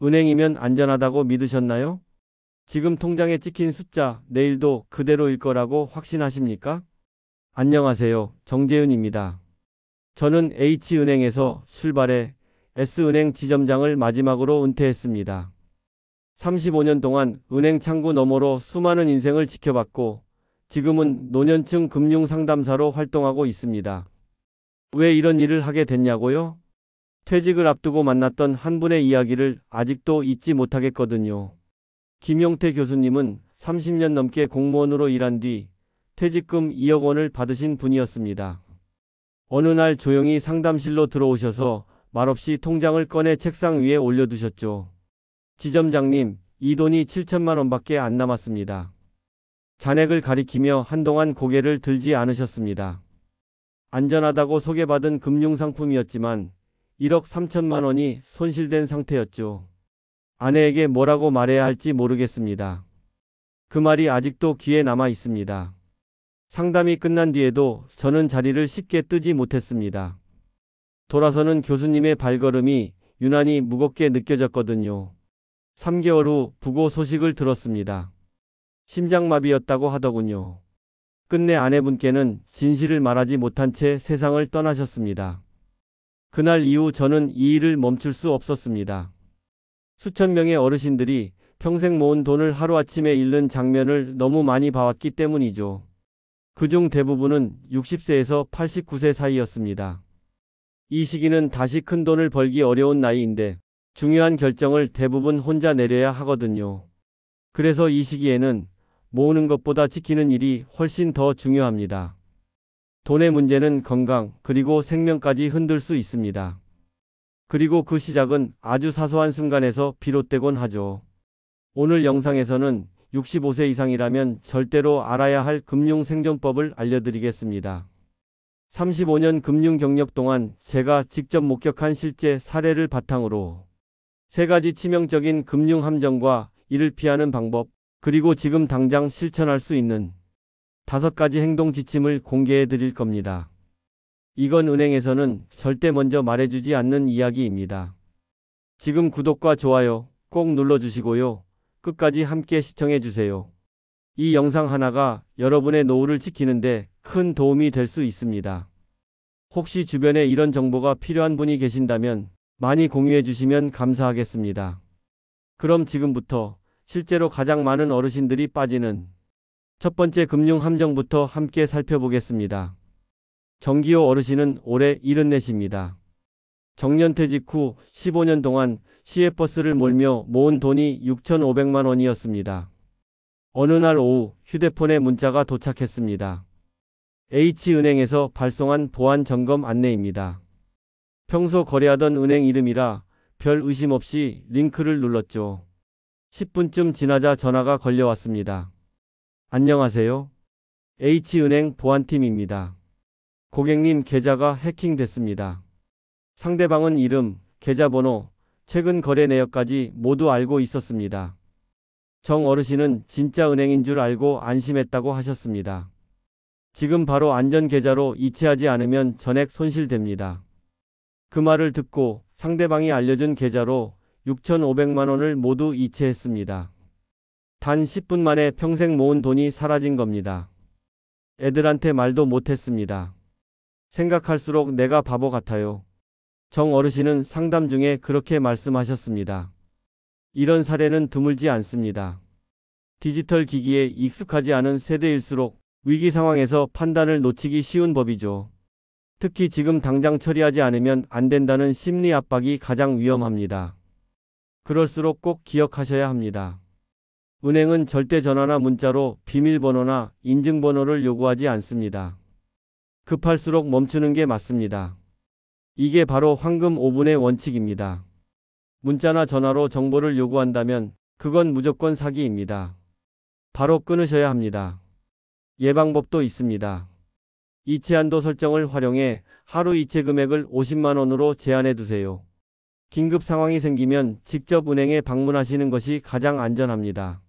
은행이면 안전하다고 믿으셨나요? 지금 통장에 찍힌 숫자 내일도 그대로일 거라고 확신하십니까? 안녕하세요. 정재윤입니다. 저는 H은행에서 출발해 S은행 지점장을 마지막으로 은퇴했습니다. 35년 동안 은행 창구 너머로 수많은 인생을 지켜봤고 지금은 노년층 금융 상담사로 활동하고 있습니다. 왜 이런 일을 하게 됐냐고요? 퇴직을 앞두고 만났던 한 분의 이야기를 아직도 잊지 못하겠거든요. 김용태 교수님은 30년 넘게 공무원으로 일한 뒤 퇴직금 2억 원을 받으신 분이었습니다. 어느 날 조용히 상담실로 들어오셔서 말없이 통장을 꺼내 책상 위에 올려두셨죠. 지점장님, 이 돈이 7천만 원밖에 안 남았습니다. 잔액을 가리키며 한동안 고개를 들지 않으셨습니다. 안전하다고 소개받은 금융상품이었지만 1억 3천만 원이 손실된 상태였죠. 아내에게 뭐라고 말해야 할지 모르겠습니다. 그 말이 아직도 귀에 남아 있습니다. 상담이 끝난 뒤에도 저는 자리를 쉽게 뜨지 못했습니다. 돌아서는 교수님의 발걸음이 유난히 무겁게 느껴졌거든요. 3개월 후 부고 소식을 들었습니다. 심장마비였다고 하더군요. 끝내 아내분께는 진실을 말하지 못한 채 세상을 떠나셨습니다. 그날 이후 저는 이 일을 멈출 수 없었습니다. 수천 명의 어르신들이 평생 모은 돈을 하루아침에 잃는 장면을 너무 많이 봐왔기 때문이죠. 그중 대부분은 60세에서 89세 사이였습니다. 이 시기는 다시 큰 돈을 벌기 어려운 나이인데 중요한 결정을 대부분 혼자 내려야 하거든요. 그래서 이 시기에는 모으는 것보다 지키는 일이 훨씬 더 중요합니다. 돈의 문제는 건강 그리고 생명까지 흔들 수 있습니다. 그리고 그 시작은 아주 사소한 순간에서 비롯되곤 하죠. 오늘 영상에서는 65세 이상이라면 절대로 알아야 할 금융생존법을 알려드리겠습니다. 35년 금융 경력 동안 제가 직접 목격한 실제 사례를 바탕으로 3가지 치명적인 금융 함정과 이를 피하는 방법, 그리고 지금 당장 실천할 수 있는 5가지 행동 지침을 공개해 드릴 겁니다. 이건 은행에서는 절대 먼저 말해주지 않는 이야기입니다. 지금 구독과 좋아요 꼭 눌러주시고요. 끝까지 함께 시청해주세요. 이 영상 하나가 여러분의 노후를 지키는데 큰 도움이 될 수 있습니다. 혹시 주변에 이런 정보가 필요한 분이 계신다면 많이 공유해 주시면 감사하겠습니다. 그럼 지금부터 실제로 가장 많은 어르신들이 빠지는 첫 번째 금융 함정부터 함께 살펴보겠습니다. 정기호 어르신은 올해 74입니다. 정년퇴직 후 15년 동안 시외버스를 몰며 모은 돈이 6,500만 원이었습니다. 어느 날 오후 휴대폰에 문자가 도착했습니다. H은행에서 발송한 보안 점검 안내입니다. 평소 거래하던 은행 이름이라 별 의심 없이 링크를 눌렀죠. 10분쯤 지나자 전화가 걸려왔습니다. 안녕하세요. H은행 보안팀입니다. 고객님 계좌가 해킹됐습니다. 상대방은 이름, 계좌번호, 최근 거래 내역까지 모두 알고 있었습니다. 정 어르신은 진짜 은행인 줄 알고 안심했다고 하셨습니다. 지금 바로 안전계좌로 이체하지 않으면 전액 손실됩니다. 그 말을 듣고 상대방이 알려준 계좌로 6,500만 원을 모두 이체했습니다. 단 10분 만에 평생 모은 돈이 사라진 겁니다. 애들한테 말도 못했습니다. 생각할수록 내가 바보 같아요. 정 어르신은 상담 중에 그렇게 말씀하셨습니다. 이런 사례는 드물지 않습니다. 디지털 기기에 익숙하지 않은 세대일수록 위기 상황에서 판단을 놓치기 쉬운 법이죠. 특히 지금 당장 처리하지 않으면 안 된다는 심리 압박이 가장 위험합니다. 그럴수록 꼭 기억하셔야 합니다. 은행은 절대 전화나 문자로 비밀번호나 인증번호를 요구하지 않습니다. 급할수록 멈추는 게 맞습니다. 이게 바로 황금 5분의 원칙입니다. 문자나 전화로 정보를 요구한다면 그건 무조건 사기입니다. 바로 끊으셔야 합니다. 예방법도 있습니다. 이체한도 설정을 활용해 하루 이체 금액을 50만 원으로 제한해 두세요. 긴급 상황이 생기면 직접 은행에 방문하시는 것이 가장 안전합니다.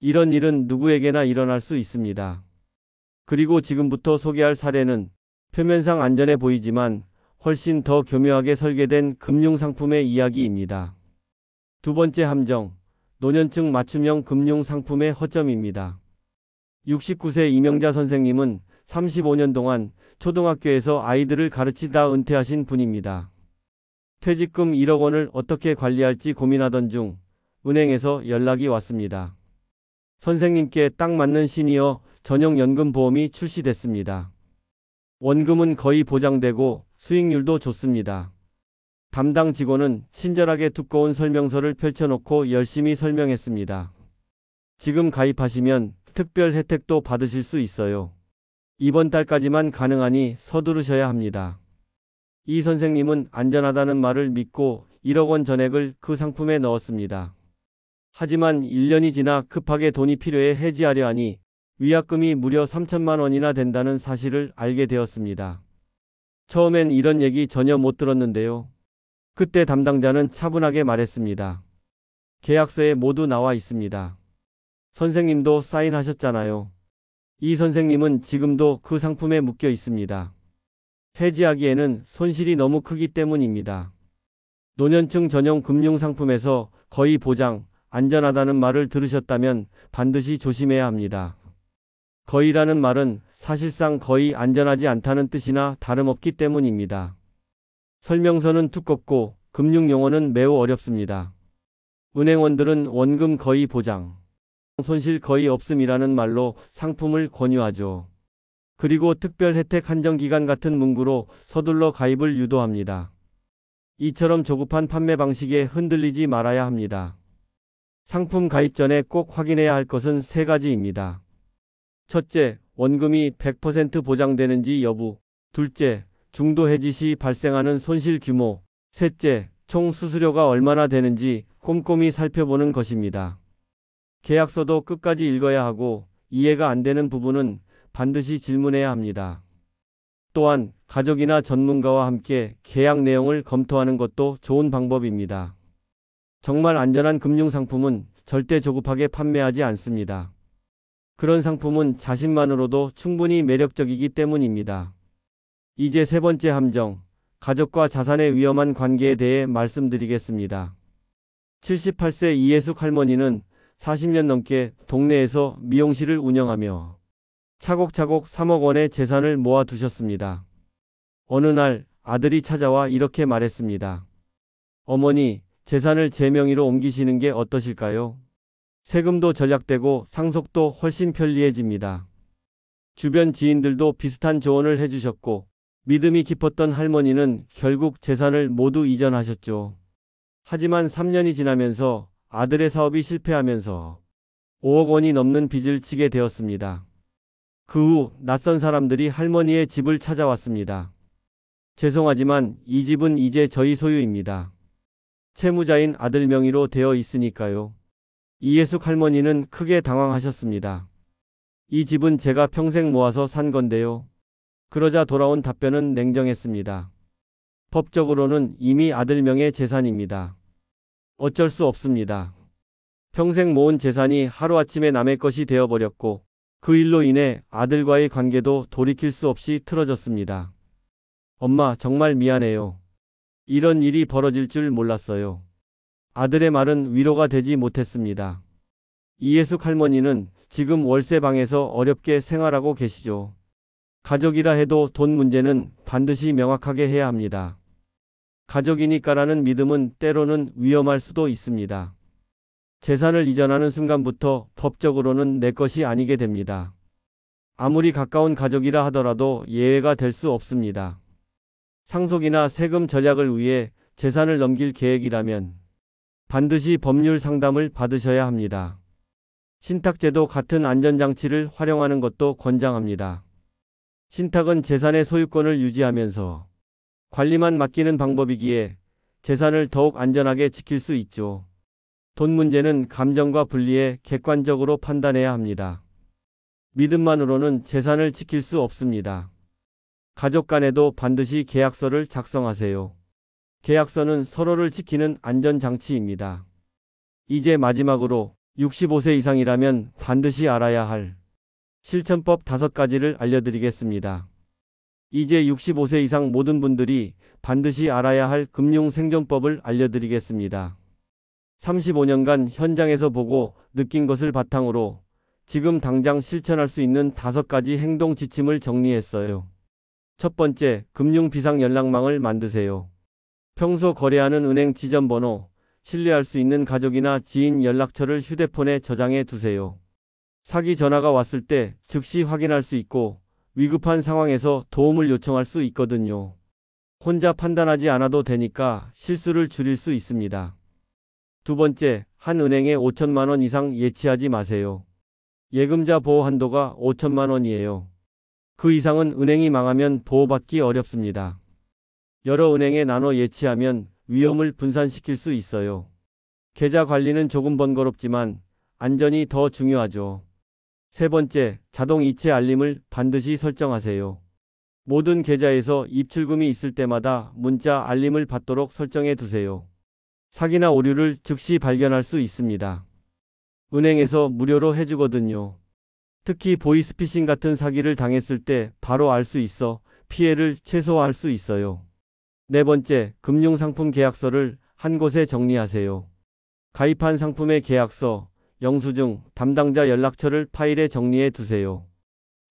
이런 일은 누구에게나 일어날 수 있습니다. 그리고 지금부터 소개할 사례는 표면상 안전해 보이지만 훨씬 더 교묘하게 설계된 금융상품의 이야기입니다. 두 번째 함정, 노년층 맞춤형 금융 상품의 허점입니다. 69세 이명자 선생님은 35년 동안 초등학교에서 아이들을 가르치다 은퇴하신 분입니다. 퇴직금 1억 원을 어떻게 관리할지 고민하던 중 은행에서 연락이 왔습니다. 선생님께 딱 맞는 시니어 전용 연금보험이 출시됐습니다. 원금은 거의 보장되고 수익률도 좋습니다. 담당 직원은 친절하게 두꺼운 설명서를 펼쳐놓고 열심히 설명했습니다. 지금 가입하시면 특별 혜택도 받으실 수 있어요. 이번 달까지만 가능하니 서두르셔야 합니다. 이 선생님은 안전하다는 말을 믿고 1억 원 전액을 그 상품에 넣었습니다. 하지만 1년이 지나 급하게 돈이 필요해 해지하려 하니 위약금이 무려 3천만 원이나 된다는 사실을 알게 되었습니다. 처음엔 이런 얘기 전혀 못 들었는데요. 그때 담당자는 차분하게 말했습니다. 계약서에 모두 나와 있습니다. 선생님도 사인하셨잖아요. 이 선생님은 지금도 그 상품에 묶여 있습니다. 해지하기에는 손실이 너무 크기 때문입니다. 노년층 전용 금융상품에서 거의 보장, 안전하다는 말을 들으셨다면 반드시 조심해야 합니다. 거의라는 말은 사실상 거의 안전하지 않다는 뜻이나 다름없기 때문입니다. 설명서는 두껍고 금융 용어는 매우 어렵습니다. 은행원들은 원금 거의 보장, 손실 거의 없음이라는 말로 상품을 권유하죠. 그리고 특별 혜택 한정 기간 같은 문구로 서둘러 가입을 유도합니다. 이처럼 조급한 판매 방식에 흔들리지 말아야 합니다. 상품 가입 전에 꼭 확인해야 할 것은 세 가지입니다. 첫째, 원금이 100% 보장되는지 여부. 둘째, 중도 해지 시 발생하는 손실 규모. 셋째, 총 수수료가 얼마나 되는지 꼼꼼히 살펴보는 것입니다. 계약서도 끝까지 읽어야 하고 이해가 안 되는 부분은 반드시 질문해야 합니다. 또한 가족이나 전문가와 함께 계약 내용을 검토하는 것도 좋은 방법입니다. 정말 안전한 금융상품은 절대 조급하게 판매하지 않습니다. 그런 상품은 자신만으로도 충분히 매력적이기 때문입니다. 이제 세 번째 함정, 가족과 자산의 위험한 관계에 대해 말씀드리겠습니다. 78세 이예숙 할머니는 40년 넘게 동네에서 미용실을 운영하며 차곡차곡 3억 원의 재산을 모아두셨습니다. 어느 날 아들이 찾아와 이렇게 말했습니다. 어머니, 재산을 제 명의로 옮기시는 게 어떠실까요? 세금도 절약되고 상속도 훨씬 편리해집니다. 주변 지인들도 비슷한 조언을 해주셨고 믿음이 깊었던 할머니는 결국 재산을 모두 이전하셨죠. 하지만 3년이 지나면서 아들의 사업이 실패하면서 5억 원이 넘는 빚을 지게 되었습니다. 그 후 낯선 사람들이 할머니의 집을 찾아왔습니다. 죄송하지만 이 집은 이제 저희 소유입니다. 채무자인 아들 명의로 되어 있으니까요. 이예숙 할머니는 크게 당황하셨습니다. 이 집은 제가 평생 모아서 산 건데요. 그러자 돌아온 답변은 냉정했습니다. 법적으로는 이미 아들 명의 재산입니다. 어쩔 수 없습니다. 평생 모은 재산이 하루아침에 남의 것이 되어버렸고 그 일로 인해 아들과의 관계도 돌이킬 수 없이 틀어졌습니다. 엄마, 정말 미안해요. 이런 일이 벌어질 줄 몰랐어요. 아들의 말은 위로가 되지 못했습니다. 이예숙 할머니는 지금 월세방에서 어렵게 생활하고 계시죠. 가족이라 해도 돈 문제는 반드시 명확하게 해야 합니다. 가족이니까라는 믿음은 때로는 위험할 수도 있습니다. 재산을 이전하는 순간부터 법적으로는 내 것이 아니게 됩니다. 아무리 가까운 가족이라 하더라도 예외가 될 수 없습니다. 상속이나 세금 절약을 위해 재산을 넘길 계획이라면 반드시 법률 상담을 받으셔야 합니다. 신탁제도 같은 안전장치를 활용하는 것도 권장합니다. 신탁은 재산의 소유권을 유지하면서 관리만 맡기는 방법이기에 재산을 더욱 안전하게 지킬 수 있죠. 돈 문제는 감정과 분리해 객관적으로 판단해야 합니다. 믿음만으로는 재산을 지킬 수 없습니다. 가족 간에도 반드시 계약서를 작성하세요. 계약서는 서로를 지키는 안전장치입니다. 이제 마지막으로 65세 이상이라면 반드시 알아야 할 실천법 5가지를 알려드리겠습니다. 이제 65세 이상 모든 분들이 반드시 알아야 할 금융생존법을 알려드리겠습니다. 35년간 현장에서 보고 느낀 것을 바탕으로 지금 당장 실천할 수 있는 5가지 행동 지침을 정리했어요. 첫 번째, 금융 비상 연락망을 만드세요. 평소 거래하는 은행 지점번호, 신뢰할 수 있는 가족이나 지인 연락처를 휴대폰에 저장해 두세요. 사기 전화가 왔을 때 즉시 확인할 수 있고 위급한 상황에서 도움을 요청할 수 있거든요. 혼자 판단하지 않아도 되니까 실수를 줄일 수 있습니다. 두 번째, 한 은행에 5천만 원 이상 예치하지 마세요. 예금자 보호 한도가 5천만 원이에요. 그 이상은 은행이 망하면 보호받기 어렵습니다. 여러 은행에 나눠 예치하면 위험을 분산시킬 수 있어요. 계좌 관리는 조금 번거롭지만 안전이 더 중요하죠. 세 번째, 자동 이체 알림을 반드시 설정하세요. 모든 계좌에서 입출금이 있을 때마다 문자 알림을 받도록 설정해 두세요. 사기나 오류를 즉시 발견할 수 있습니다. 은행에서 무료로 해주거든요. 특히 보이스피싱 같은 사기를 당했을 때 바로 알 수 있어 피해를 최소화할 수 있어요. 네 번째, 금융상품 계약서를 한 곳에 정리하세요. 가입한 상품의 계약서, 영수증, 담당자 연락처를 파일에 정리해 두세요.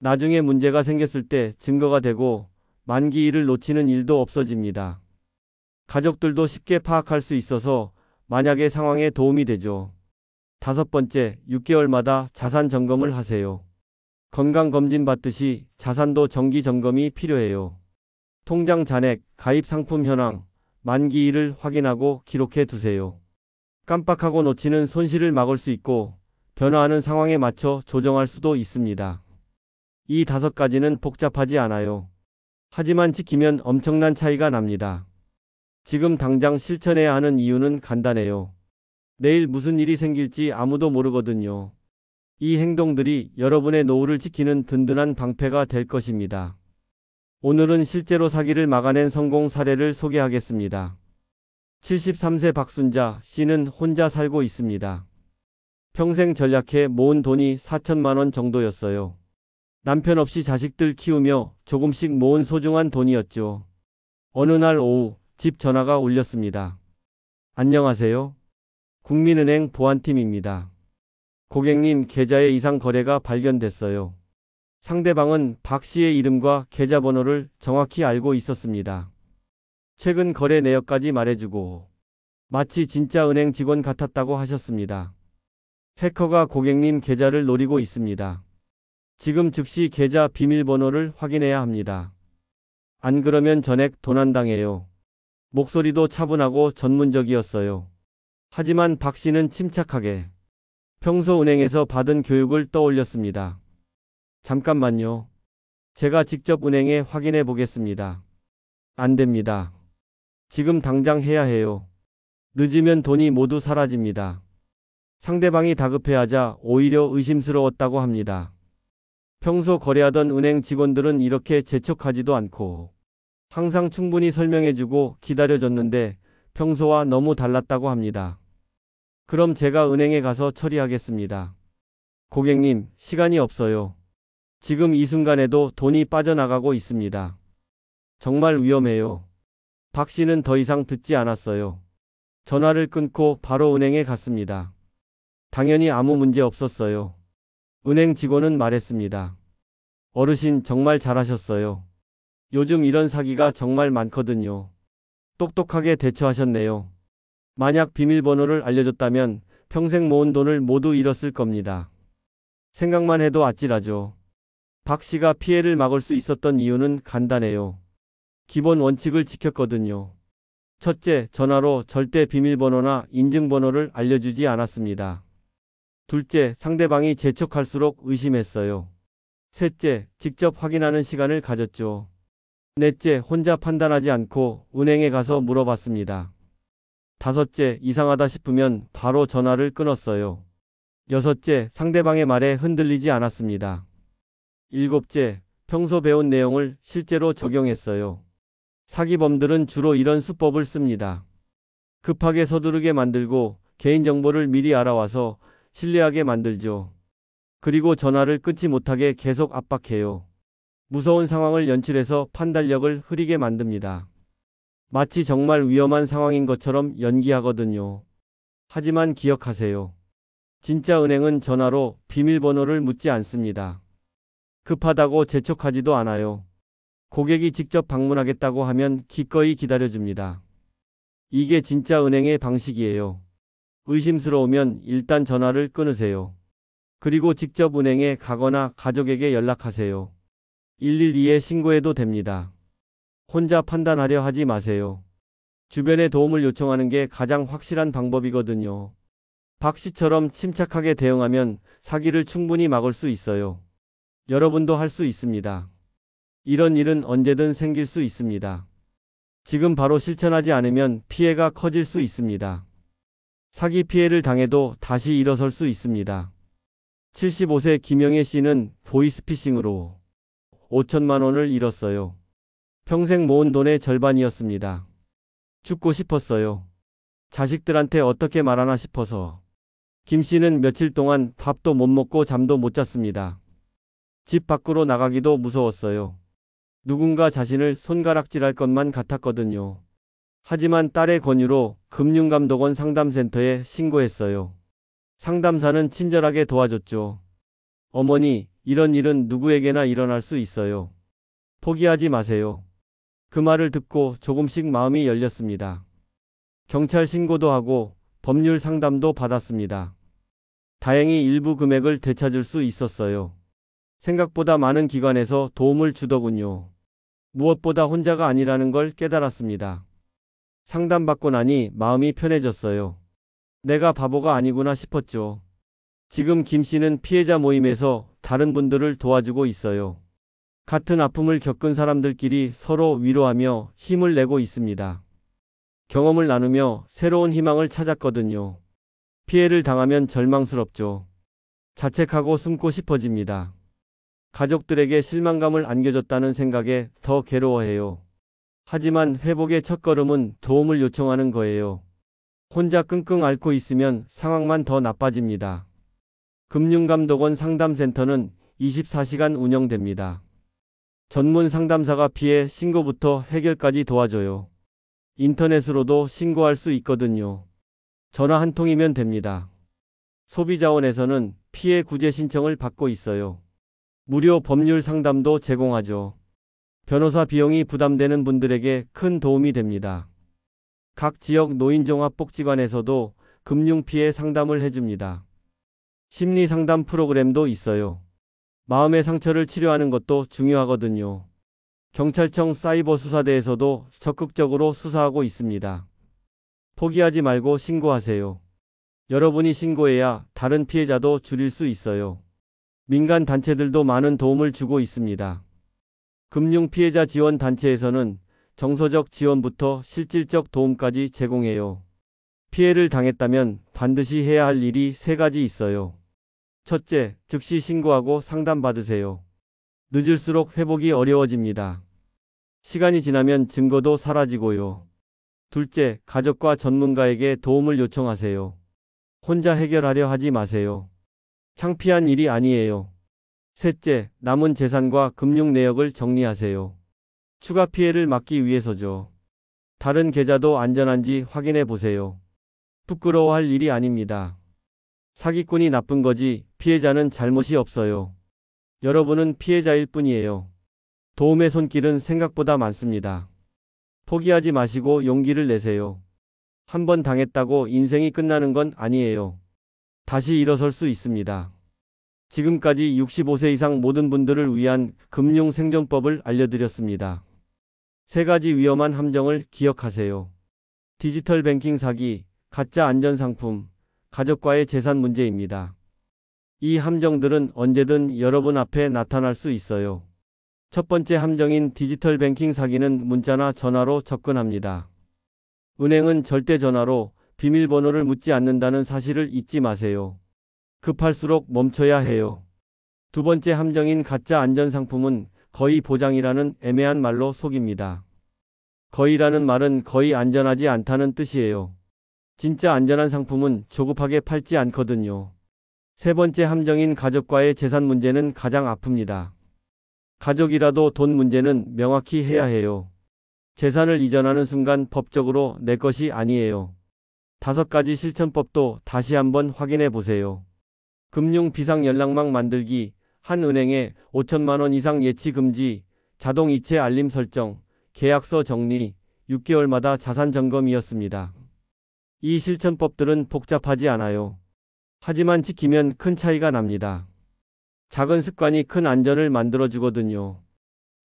나중에 문제가 생겼을 때 증거가 되고 만기일을 놓치는 일도 없어집니다. 가족들도 쉽게 파악할 수 있어서 만약의 상황에 도움이 되죠. 다섯 번째, 6개월마다 자산 점검을 하세요. 건강검진 받듯이 자산도 정기 점검이 필요해요. 통장 잔액, 가입 상품 현황, 만기일을 확인하고 기록해 두세요. 깜빡하고 놓치는 손실을 막을 수 있고 변화하는 상황에 맞춰 조정할 수도 있습니다. 이 5가지는 복잡하지 않아요. 하지만 지키면 엄청난 차이가 납니다. 지금 당장 실천해야 하는 이유는 간단해요. 내일 무슨 일이 생길지 아무도 모르거든요. 이 행동들이 여러분의 노후를 지키는 든든한 방패가 될 것입니다. 오늘은 실제로 사기를 막아낸 성공 사례를 소개하겠습니다. 73세 박순자 씨는 혼자 살고 있습니다. 평생 전략해 모은 돈이 4천만 원 정도였어요. 남편 없이 자식들 키우며 조금씩 모은 소중한 돈이었죠. 어느 날 오후 집 전화가 울렸습니다. 안녕하세요. 국민은행 보안팀입니다. 고객님 계좌에 이상 거래가 발견됐어요. 상대방은 박 씨의 이름과 계좌번호를 정확히 알고 있었습니다. 최근 거래 내역까지 말해주고 마치 진짜 은행 직원 같았다고 하셨습니다. 해커가 고객님 계좌를 노리고 있습니다. 지금 즉시 계좌 비밀번호를 확인해야 합니다. 안 그러면 전액 도난당해요. 목소리도 차분하고 전문적이었어요. 하지만 박 씨는 침착하게 평소 은행에서 받은 교육을 떠올렸습니다. 잠깐만요. 제가 직접 은행에 확인해 보겠습니다. 안 됩니다. 지금 당장 해야 해요. 늦으면 돈이 모두 사라집니다. 상대방이 다급해하자 오히려 의심스러웠다고 합니다. 평소 거래하던 은행 직원들은 이렇게 재촉하지도 않고 항상 충분히 설명해주고 기다려줬는데 평소와 너무 달랐다고 합니다. 그럼 제가 은행에 가서 처리하겠습니다. 고객님, 시간이 없어요. 지금 이 순간에도 돈이 빠져나가고 있습니다. 정말 위험해요. 박 씨는 더 이상 듣지 않았어요. 전화를 끊고 바로 은행에 갔습니다. 당연히 아무 문제 없었어요. 은행 직원은 말했습니다. 어르신 정말 잘하셨어요. 요즘 이런 사기가 정말 많거든요. 똑똑하게 대처하셨네요. 만약 비밀번호를 알려줬다면 평생 모은 돈을 모두 잃었을 겁니다. 생각만 해도 아찔하죠. 박 씨가 피해를 막을 수 있었던 이유는 간단해요. 기본 원칙을 지켰거든요. 첫째, 전화로 절대 비밀번호나 인증번호를 알려주지 않았습니다. 둘째, 상대방이 재촉할수록 의심했어요. 셋째, 직접 확인하는 시간을 가졌죠. 넷째, 혼자 판단하지 않고 은행에 가서 물어봤습니다. 다섯째, 이상하다 싶으면 바로 전화를 끊었어요. 여섯째, 상대방의 말에 흔들리지 않았습니다. 일곱째, 평소 배운 내용을 실제로 적용했어요. 사기범들은 주로 이런 수법을 씁니다. 급하게 서두르게 만들고 개인정보를 미리 알아와서 신뢰하게 만들죠. 그리고 전화를 끊지 못하게 계속 압박해요. 무서운 상황을 연출해서 판단력을 흐리게 만듭니다. 마치 정말 위험한 상황인 것처럼 연기하거든요. 하지만 기억하세요. 진짜 은행은 전화로 비밀번호를 묻지 않습니다. 급하다고 재촉하지도 않아요. 고객이 직접 방문하겠다고 하면 기꺼이 기다려줍니다. 이게 진짜 은행의 방식이에요. 의심스러우면 일단 전화를 끊으세요. 그리고 직접 은행에 가거나 가족에게 연락하세요. 112에 신고해도 됩니다. 혼자 판단하려 하지 마세요. 주변에 도움을 요청하는 게 가장 확실한 방법이거든요. 박 씨처럼 침착하게 대응하면 사기를 충분히 막을 수 있어요. 여러분도 할 수 있습니다. 이런 일은 언제든 생길 수 있습니다. 지금 바로 실천하지 않으면 피해가 커질 수 있습니다. 사기 피해를 당해도 다시 일어설 수 있습니다. 75세 김영애 씨는 보이스피싱으로 5천만 원을 잃었어요. 평생 모은 돈의 절반이었습니다. 죽고 싶었어요. 자식들한테 어떻게 말하나 싶어서. 김 씨는 며칠 동안 밥도 못 먹고 잠도 못 잤습니다. 집 밖으로 나가기도 무서웠어요. 누군가 자신을 손가락질할 것만 같았거든요. 하지만 딸의 권유로 금융감독원 상담센터에 신고했어요. 상담사는 친절하게 도와줬죠. 어머니, 이런 일은 누구에게나 일어날 수 있어요. 포기하지 마세요. 그 말을 듣고 조금씩 마음이 열렸습니다. 경찰 신고도 하고 법률 상담도 받았습니다. 다행히 일부 금액을 되찾을 수 있었어요. 생각보다 많은 기관에서 도움을 주더군요. 무엇보다 혼자가 아니라는 걸 깨달았습니다. 상담받고 나니 마음이 편해졌어요. 내가 바보가 아니구나 싶었죠. 지금 김 씨는 피해자 모임에서 다른 분들을 도와주고 있어요. 같은 아픔을 겪은 사람들끼리 서로 위로하며 힘을 내고 있습니다. 경험을 나누며 새로운 희망을 찾았거든요. 피해를 당하면 절망스럽죠. 자책하고 숨고 싶어집니다. 가족들에게 실망감을 안겨줬다는 생각에 더 괴로워해요. 하지만 회복의 첫걸음은 도움을 요청하는 거예요. 혼자 끙끙 앓고 있으면 상황만 더 나빠집니다. 금융감독원 상담센터는 24시간 운영됩니다. 전문 상담사가 피해 신고부터 해결까지 도와줘요. 인터넷으로도 신고할 수 있거든요. 전화 한 통이면 됩니다. 소비자원에서는 피해 구제 신청을 받고 있어요. 무료 법률 상담도 제공하죠. 변호사 비용이 부담되는 분들에게 큰 도움이 됩니다. 각 지역 노인종합복지관에서도 금융피해 상담을 해줍니다. 심리상담 프로그램도 있어요. 마음의 상처를 치료하는 것도 중요하거든요. 경찰청 사이버수사대에서도 적극적으로 수사하고 있습니다. 포기하지 말고 신고하세요. 여러분이 신고해야 다른 피해자도 줄일 수 있어요. 민간 단체들도 많은 도움을 주고 있습니다. 금융피해자 지원 단체에서는 정서적 지원부터 실질적 도움까지 제공해요. 피해를 당했다면 반드시 해야 할 일이 3가지 있어요. 첫째, 즉시 신고하고 상담받으세요. 늦을수록 회복이 어려워집니다. 시간이 지나면 증거도 사라지고요. 둘째, 가족과 전문가에게 도움을 요청하세요. 혼자 해결하려 하지 마세요. 창피한 일이 아니에요. 셋째, 남은 재산과 금융 내역을 정리하세요. 추가 피해를 막기 위해서죠. 다른 계좌도 안전한지 확인해 보세요. 부끄러워할 일이 아닙니다. 사기꾼이 나쁜 거지 피해자는 잘못이 없어요. 여러분은 피해자일 뿐이에요. 도움의 손길은 생각보다 많습니다. 포기하지 마시고 용기를 내세요. 한번 당했다고 인생이 끝나는 건 아니에요. 다시 일어설 수 있습니다. 지금까지 65세 이상 모든 분들을 위한 금융 생존법을 알려드렸습니다. 3가지 위험한 함정을 기억하세요. 디지털 뱅킹 사기, 가짜 안전상품, 가족과의 재산 문제입니다. 이 함정들은 언제든 여러분 앞에 나타날 수 있어요. 첫 번째 함정인 디지털 뱅킹 사기는 문자나 전화로 접근합니다. 은행은 절대 전화로 비밀번호를 묻지 않는다는 사실을 잊지 마세요. 급할수록 멈춰야 해요. 두 번째 함정인 가짜 안전상품은 거의 보장이라는 애매한 말로 속입니다. 거의라는 말은 거의 안전하지 않다는 뜻이에요. 진짜 안전한 상품은 조급하게 팔지 않거든요. 세 번째 함정인 가족과의 재산 문제는 가장 아픕니다. 가족이라도 돈 문제는 명확히 해야 해요. 재산을 이전하는 순간 법적으로 내 것이 아니에요. 5가지 실천법도 다시 한번 확인해 보세요. 금융 비상 연락망 만들기, 한 은행에 5천만 원 이상 예치 금지, 자동 이체 알림 설정, 계약서 정리, 6개월마다 자산 점검이었습니다. 이 실천법들은 복잡하지 않아요. 하지만 지키면 큰 차이가 납니다. 작은 습관이 큰 안전을 만들어 주거든요.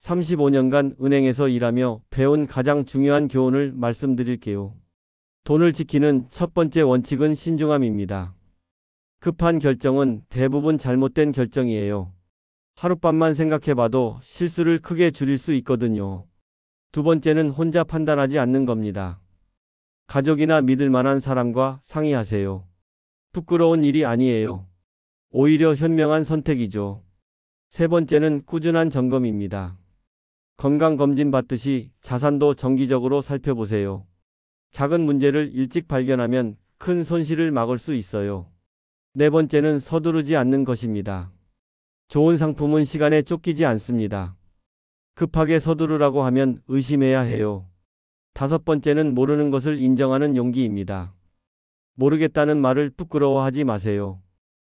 35년간 은행에서 일하며 배운 가장 중요한 교훈을 말씀드릴게요. 돈을 지키는 첫 번째 원칙은 신중함입니다. 급한 결정은 대부분 잘못된 결정이에요. 하룻밤만 생각해봐도 실수를 크게 줄일 수 있거든요. 두 번째는 혼자 판단하지 않는 겁니다. 가족이나 믿을 만한 사람과 상의하세요. 부끄러운 일이 아니에요. 오히려 현명한 선택이죠. 세 번째는 꾸준한 점검입니다. 건강검진 받듯이 자산도 정기적으로 살펴보세요. 작은 문제를 일찍 발견하면 큰 손실을 막을 수 있어요. 네 번째는 서두르지 않는 것입니다. 좋은 상품은 시간에 쫓기지 않습니다. 급하게 서두르라고 하면 의심해야 해요. 다섯 번째는 모르는 것을 인정하는 용기입니다. 모르겠다는 말을 부끄러워하지 마세요.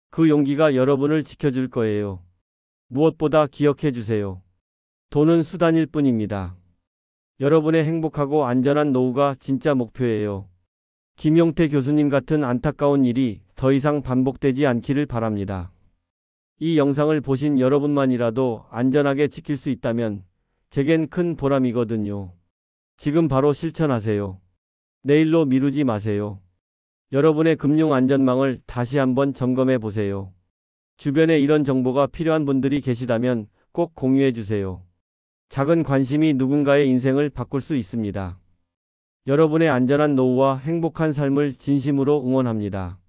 그 용기가 여러분을 지켜줄 거예요. 무엇보다 기억해 주세요. 돈은 수단일 뿐입니다. 여러분의 행복하고 안전한 노후가 진짜 목표예요. 김용태 교수님 같은 안타까운 일이 더 이상 반복되지 않기를 바랍니다. 이 영상을 보신 여러분만이라도 안전하게 지킬 수 있다면 제겐 큰 보람이거든요. 지금 바로 실천하세요. 내일로 미루지 마세요. 여러분의 금융 안전망을 다시 한번 점검해 보세요. 주변에 이런 정보가 필요한 분들이 계시다면 꼭 공유해 주세요. 작은 관심이 누군가의 인생을 바꿀 수 있습니다. 여러분의 안전한 노후와 행복한 삶을 진심으로 응원합니다.